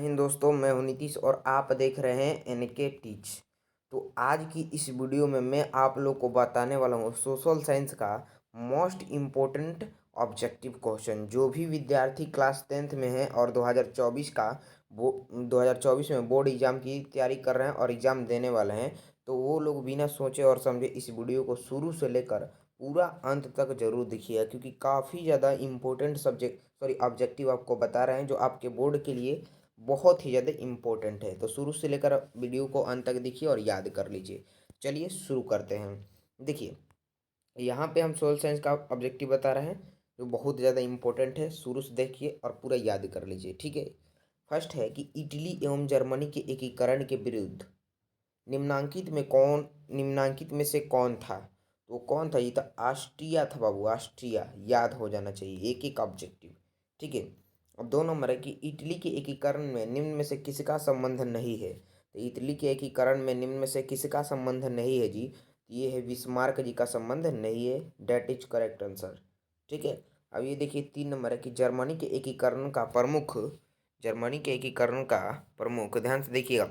हिंद दोस्तों, मैं हूं नीतीश और आप देख रहे हैं एनके टीच। तो आज की इस वीडियो में मैं आप लोग को बताने वाला हूं सोशल साइंस का मोस्ट इम्पोर्टेंट ऑब्जेक्टिव क्वेश्चन। जो भी विद्यार्थी क्लास 10th में है और 2024 का 2024 में बोर्ड एग्जाम की तैयारी कर रहे हैं और एग्ज़ाम देने वाले हैं, तो वो लोग बिना सोचे और समझे इस वीडियो को शुरू से लेकर पूरा अंत तक जरूर देखिएगा, क्योंकि काफ़ी ज़्यादा इम्पोर्टेंट ऑब्जेक्टिव आपको बता रहे हैं जो आपके बोर्ड के लिए बहुत ही ज़्यादा इम्पोर्टेंट है। तो शुरू से लेकर वीडियो को अंत तक देखिए और याद कर लीजिए। चलिए शुरू करते हैं। देखिए, यहाँ पे हम सोशल साइंस का ऑब्जेक्टिव बता रहे हैं जो बहुत ज़्यादा इम्पोर्टेंट है। शुरू से देखिए और पूरा याद कर लीजिए, ठीक है। फर्स्ट है कि इटली एवं जर्मनी के एकीकरण के विरुद्ध निम्नांकित में से कौन था? तो कौन था? ये था ऑस्ट्रिया था बाबू, ऑस्ट्रिया। याद हो जाना चाहिए एक एक ऑब्जेक्टिव, ठीक है। अब 2 नंबर है कि इटली के एकीकरण में निम्न में से किसका संबंध नहीं है? तो इटली के एकीकरण में निम्न में से किसका संबंध नहीं है जी? ये है बिस्मार्क जी का संबंध नहीं है। डेट इज करेक्ट आंसर, ठीक है। अब ये देखिए 3 नंबर है कि जर्मनी के एकीकरण का प्रमुख, ध्यान से देखिएगा,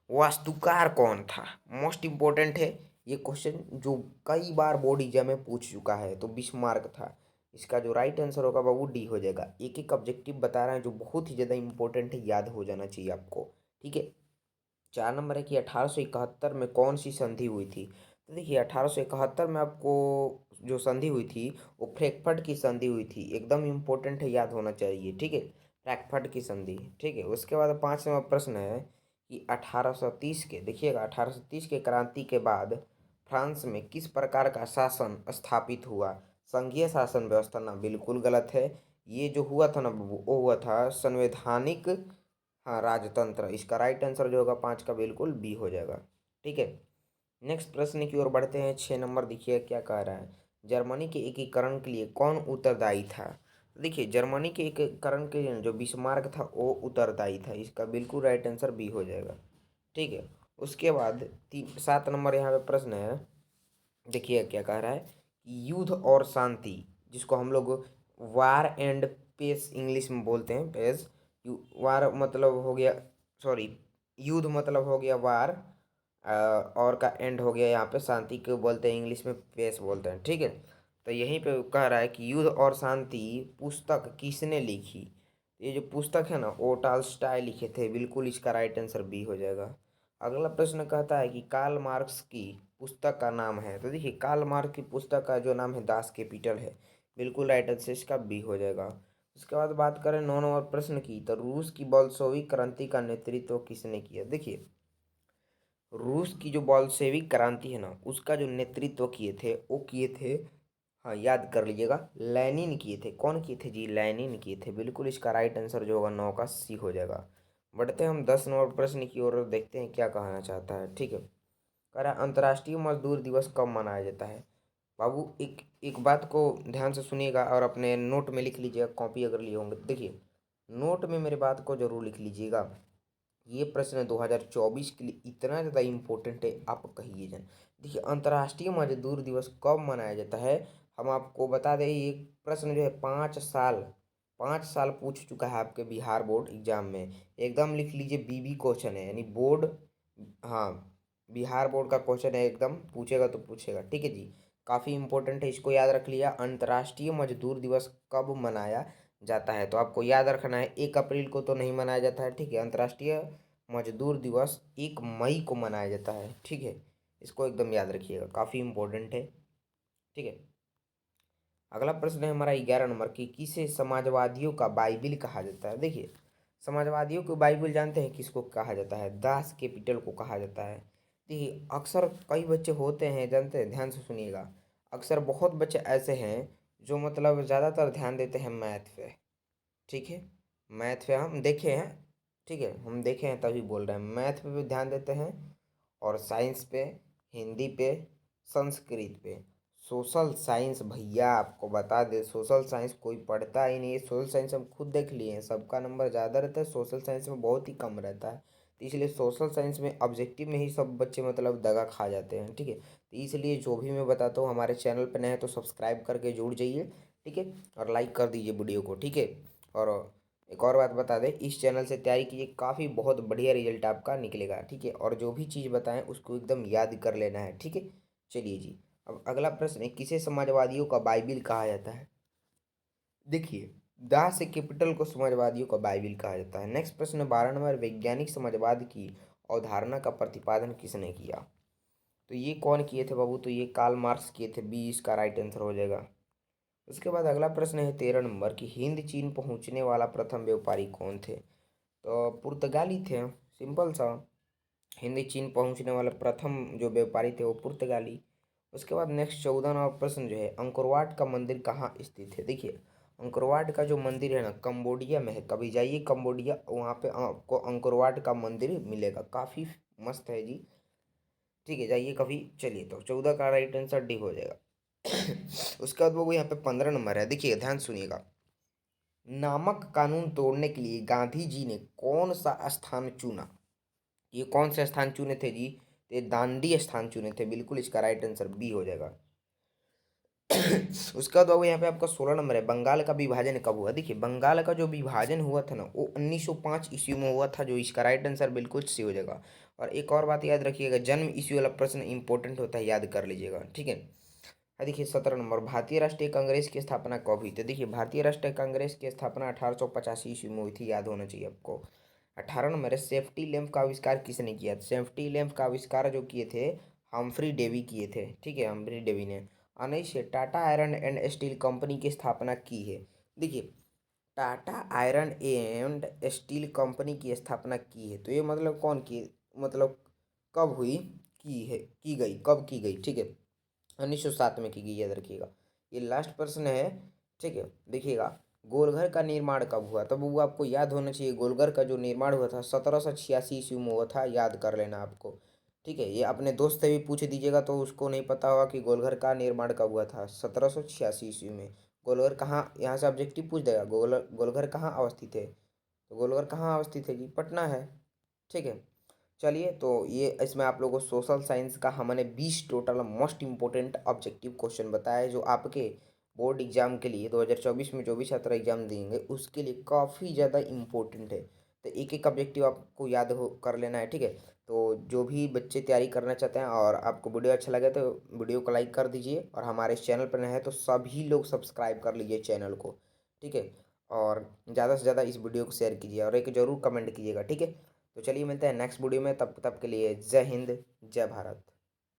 वास्तुकार कौन था? मोस्ट इम्पोर्टेंट है ये क्वेश्चन, जो कई बार बोर्ड एग्जाम में पूछ चुका है। तो बिस्मार्क था। इसका जो राइट आंसर होगा बाबू डी हो जाएगा। एक एक ऑब्जेक्टिव बता रहे हैं जो बहुत ही ज़्यादा इंपॉर्टेंट है, याद हो जाना चाहिए आपको, ठीक है। 4 नंबर है कि 1871 में कौन सी संधि हुई थी? तो देखिए 1871 में आपको जो संधि हुई थी वो फ्रैंकफर्ट की संधि हुई थी। एकदम इम्पोर्टेंट है, याद होना चाहिए, ठीक है। फ्रैंकफर्ट की संधि, ठीक है। उसके बाद 5वां प्रश्न है कि 1830 के, देखिएगा, 1830 के क्रांति के बाद फ्रांस में किस प्रकार का शासन स्थापित हुआ? संघीय शासन व्यवस्था ना, बिल्कुल गलत है। ये जो हुआ था ना वो हुआ था संवैधानिक, हाँ, राजतंत्र। इसका राइट आंसर जो होगा 5 का बिल्कुल बी हो जाएगा, ठीक है। नेक्स्ट प्रश्न की ओर बढ़ते हैं। 6 नंबर देखिए क्या कह रहा है। जर्मनी के एकीकरण के लिए कौन उत्तरदायी था? देखिए, जर्मनी के एकीकरण के लिए जो बिस्मार्क था वो उत्तरदायी था। इसका बिल्कुल राइट आंसर बी हो जाएगा, ठीक है। उसके बाद 7 नंबर यहाँ पे प्रश्न है। देखिए क्या कह रहा है कि युद्ध और शांति, जिसको हम लोग वार एंड पीस इंग्लिश में बोलते हैं, पेस। वार मतलब हो गया, सॉरी, युद्ध मतलब हो गया वार, और का एंड हो गया यहाँ पे शांति को बोलते हैं इंग्लिश में पेस बोलते हैं, ठीक है। तो यहीं पे कह रहा है कि युद्ध और शांति पुस्तक किसने लिखी? ये जो पुस्तक है ना वो टॉल्स्टॉय लिखे थे। बिल्कुल इसका राइट आंसर बी हो जाएगा। अगला प्रश्न कहता है कि कार्ल मार्क्स की पुस्तक का नाम है। तो देखिए कार्ल मार्क्स की पुस्तक का जो नाम है दास कैपिटल है। बिल्कुल राइट आंसर इसका बी हो जाएगा। उसके बाद बात करें 9 नंबर प्रश्न की, तो रूस की बोल्शेविक क्रांति का नेतृत्व किसने किया? देखिए, रूस की जो बोल्शेविक क्रांति है ना उसका जो नेतृत्व किए थे वो किए थे, हाँ याद कर लीजिएगा, लेनिन किए थे। कौन किए थे जी? लेनिन किए थे। बिल्कुल इसका राइट आंसर जो होगा 9 का सी हो जाएगा। बढ़ते हैं हम 10 नंबर प्रश्न की ओर, देखते हैं क्या कहना चाहता है, ठीक है। कह रहा है अंतर्राष्ट्रीय मजदूर दिवस कब मनाया जाता है? बाबू एक एक बात को ध्यान से सुनिएगा और अपने नोट में लिख लीजिएगा, कॉपी अगर लिए होंगे। देखिए, नोट में मेरे बात को जरूर लिख लीजिएगा। ये प्रश्न 2024 के लिए इतना ज़्यादा इम्पोर्टेंट है, आप कहिए जान। देखिए, अंतर्राष्ट्रीय मजदूर दिवस कब मनाया जाता है? हम आपको बता दें, ये प्रश्न जो है 5 साल पूछ चुका है आपके बिहार बोर्ड एग्जाम में। एकदम लिख लीजिए, बीबी क्वेश्चन है, यानी बोर्ड, हाँ, बिहार बोर्ड का क्वेश्चन है। एकदम पूछेगा तो पूछेगा, ठीक है जी। काफ़ी इंपॉर्टेंट है, इसको याद रख लिया। अंतर्राष्ट्रीय मजदूर दिवस कब मनाया जाता है? तो आपको याद रखना है 1 अप्रैल को तो नहीं मनाया जाता है, ठीक है। अंतर्राष्ट्रीय मजदूर दिवस 1 मई को मनाया जाता है, ठीक है। इसको एकदम याद रखिएगा, काफ़ी इंपॉर्टेंट है, ठीक है। अगला प्रश्न है हमारा 11 नंबर की, किसे समाजवादियों का बाइबिल कहा जाता है? देखिए, समाजवादियों को बाइबिल जानते हैं किसको कहा जाता है? दास कैपिटल को कहा जाता है। देखिए, अक्सर कई बच्चे होते हैं, जानते हैं, ध्यान से सुनिएगा, अक्सर बहुत बच्चे ऐसे हैं जो मतलब ज़्यादातर ध्यान देते हैं मैथ पे, ठीक है। मैथ पे हम देखे हैं, ठीक है, हम देखे हैं तभी बोल रहे हैं। मैथ पे भी ध्यान देते हैं और साइंस पे, हिंदी पे, संस्कृत पे। सोशल साइंस, भैया आपको बता दे, सोशल साइंस कोई पढ़ता ही नहीं है। सोशल साइंस हम खुद देख लिए हैं, सबका नंबर ज़्यादा रहता है, सोशल साइंस में बहुत ही कम रहता है। तो इसलिए सोशल साइंस में ऑब्जेक्टिव में ही सब बच्चे मतलब दगा खा जाते हैं, ठीक है। तो इसलिए जो भी मैं बताता हूँ, हमारे चैनल पर नए हैं तो सब्सक्राइब करके जुड़ जाइए, ठीक है, और लाइक कर दीजिए वीडियो को, ठीक है। और एक और बात बता दें, इस चैनल से तैयारी कीजिए, काफ़ी बहुत बढ़िया रिजल्ट आपका निकलेगा, ठीक है। और जो भी चीज़ बताएं उसको एकदम याद कर लेना है, ठीक है। चलिए जी, अब अगला प्रश्न है, किसे समाजवादियों का बाइबिल कहा जाता है? देखिए, दास से कैपिटल को समाजवादियों का बाइबिल कहा जाता है। नेक्स्ट प्रश्न 12 नंबर, वैज्ञानिक समाजवाद की अवधारणा का प्रतिपादन किसने किया? तो ये कौन किए थे बाबू? तो ये कार्ल मार्क्स किए थे, बी इसका राइट आंसर हो जाएगा। उसके बाद अगला प्रश्न है 13 नंबर की, हिंद चीन पहुंचने वाला प्रथम व्यापारी कौन थे? तो पुर्तगाली थे, सिंपल सा। हिंदी चीन पहुंचने वाले प्रथम जो व्यापारी थे वो पुर्तगाली। उसके बाद नेक्स्ट 14 नंबर प्रश्न जो है, अंकोरवाट का मंदिर कहाँ स्थित है? देखिए, अंकोरवाट का जो मंदिर है ना, कंबोडिया में है। कभी जाइए कंबोडिया, वहाँ पे आपको अंकोरवाट का मंदिर मिलेगा, काफ़ी मस्त है जी, ठीक है, जाइए कभी। चलिए, तो 14 का राइट आंसर डी हो जाएगा। उसके बाद वो यहाँ पे 15 नंबर है, देखिए ध्यान सुनिएगा। नामक कानून तोड़ने के लिए गांधी जी ने कौन सा स्थान चुना? ये कौन से स्थान चुने थे जी? तो ये दांडी स्थान चुने थे, बिल्कुल इसका राइट आंसर बी हो जाएगा। उसके बाद बाबू यहाँ पे आपका 16 नंबर है, बंगाल का विभाजन कब हुआ? देखिए, बंगाल का जो विभाजन हुआ था ना, वो 1905 ईस्वी में हुआ था, जो इसका राइट आंसर बिल्कुल सी हो जाएगा। और एक और बात याद रखिएगा, जन्म ईस्वी वाला प्रश्न इंपॉर्टेंट होता है, याद कर लीजिएगा, ठीक है। देखिए 17 नंबर, भारतीय राष्ट्रीय कांग्रेस की स्थापना कब हुई? तो देखिए, भारतीय राष्ट्रीय कांग्रेस की स्थापना 1885 ईस्वी में हुई थी, याद होना चाहिए आपको। 18 नंबर है, सेफ्टी लैंप का आविष्कार किसने किया? सेफ्टी लैंप का आविष्कार जो किए थे, हम्फ्री डेवी किए थे, ठीक है, हम्फ्री डेवी ने। 19 से Tata iron and steel company की स्थापना की है? देखिए, Tata iron and steel company की स्थापना की है, तो ये मतलब कौन की, मतलब कब हुई, की है, की गई, कब की गई, ठीक है। 1907 में की गई, याद रखिएगा। ये लास्ट प्रश्न है, ठीक है। देखिएगा, गोलघर का निर्माण कब हुआ? तब वो आपको याद होना चाहिए, गोलघर का जो निर्माण हुआ था 1786 ईस्वी में हुआ था, याद कर लेना आपको, ठीक है। ये अपने दोस्त से भी पूछ दीजिएगा तो उसको नहीं पता होगा कि गोलघर का निर्माण कब हुआ था, 1786 ईस्वी में। गोलघर कहाँ, यहाँ से ऑब्जेक्टिव पूछ देगा, गोलघर कहाँ अवस्थित है? तो गोलघर कहाँ अवस्थित है जी? पटना है, ठीक है। चलिए, तो ये इसमें आप लोगों को सोशल साइंस का हमने 20 total most important objective question बताया है, जो आपके बोर्ड एग्जाम के लिए 2024 में जो भी छात्र एग्जाम देंगे उसके लिए काफ़ी ज़्यादा इम्पोर्टेंट है। तो एक एक ऑब्जेक्टिव आपको याद हो कर लेना है, ठीक है। तो जो भी बच्चे तैयारी करना चाहते हैं और आपको वीडियो अच्छा लगे तो वीडियो को लाइक कर दीजिए, और हमारे इस चैनल पर नए हैं तो सभी लोग सब्सक्राइब कर लीजिए चैनल को, ठीक है। और ज़्यादा से ज़्यादा इस वीडियो को शेयर कीजिए और एक ज़रूर कमेंट कीजिएगा, ठीक है। तो चलिए, मिलते हैं नेक्स्ट वीडियो में, तब तब के लिए जय हिंद, जय भारत।